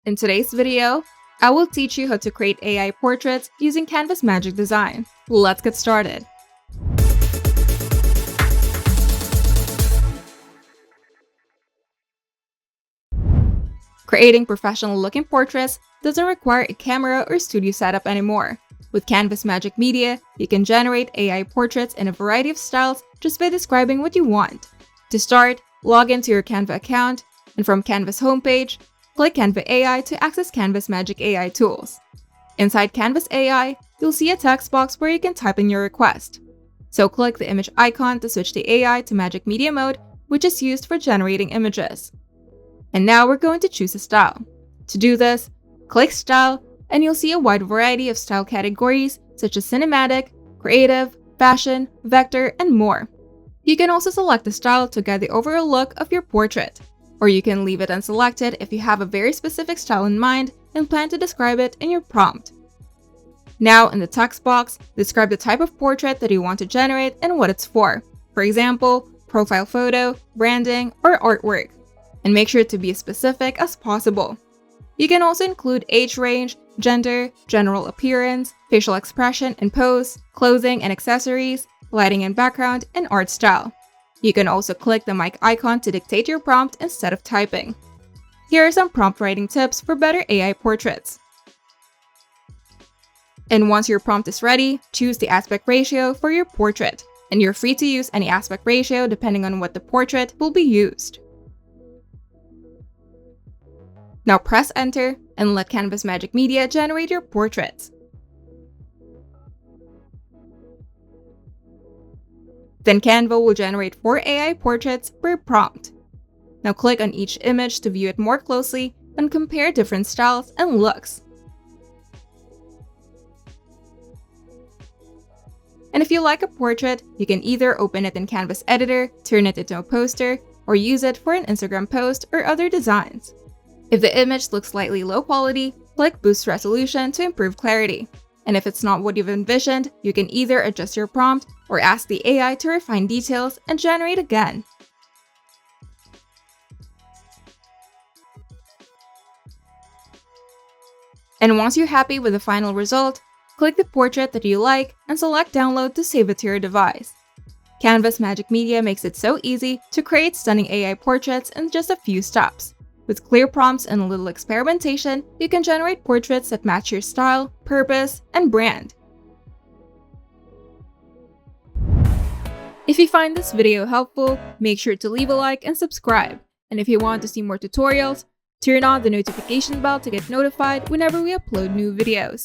In today's video, I will teach you how to create AI portraits using Canva's Magic Design. Let's get started. Creating professional-looking portraits doesn't require a camera or studio setup anymore. With Canva's Magic Media, you can generate AI portraits in a variety of styles just by describing what you want. To start, log into your Canva account, and from Canva's homepage, click Canva AI to access Canva's Magic AI tools. Inside Canva's AI, you'll see a text box where you can type in your request. So click the image icon to switch the AI to Magic Media mode, which is used for generating images. And now we're going to choose a style. To do this, click Style, and you'll see a wide variety of style categories such as cinematic, creative, fashion, vector, and more. You can also select a style to get the overall look of your portrait, or you can leave it unselected if you have a very specific style in mind and plan to describe it in your prompt. Now in the text box, describe the type of portrait that you want to generate and what it's for. For example, profile photo, branding, or artwork. And make sure to be as specific as possible. You can also include age range, gender, general appearance, facial expression and pose, clothing and accessories, lighting and background, and art style. You can also click the mic icon to dictate your prompt instead of typing. Here are some prompt writing tips for better AI portraits. And once your prompt is ready, choose the aspect ratio for your portrait, and you're free to use any aspect ratio depending on what the portrait will be used. Now press enter and let Canva's Magic Media generate your portraits. Then Canva will generate 4 AI portraits per prompt. Now click on each image to view it more closely and compare different styles and looks. And if you like a portrait, you can either open it in Canva's editor, turn it into a poster, or use it for an Instagram post or other designs. If the image looks slightly low quality, click Boost Resolution to improve clarity. And if it's not what you've envisioned, you can either adjust your prompt or ask the AI to refine details and generate again. And once you're happy with the final result, click the portrait that you like and select Download to save it to your device. Canva's Magic Media makes it so easy to create stunning AI portraits in just a few steps. With clear prompts and a little experimentation, you can generate portraits that match your style, purpose, and brand. If you find this video helpful, make sure to leave a like and subscribe. And if you want to see more tutorials, turn on the notification bell to get notified whenever we upload new videos.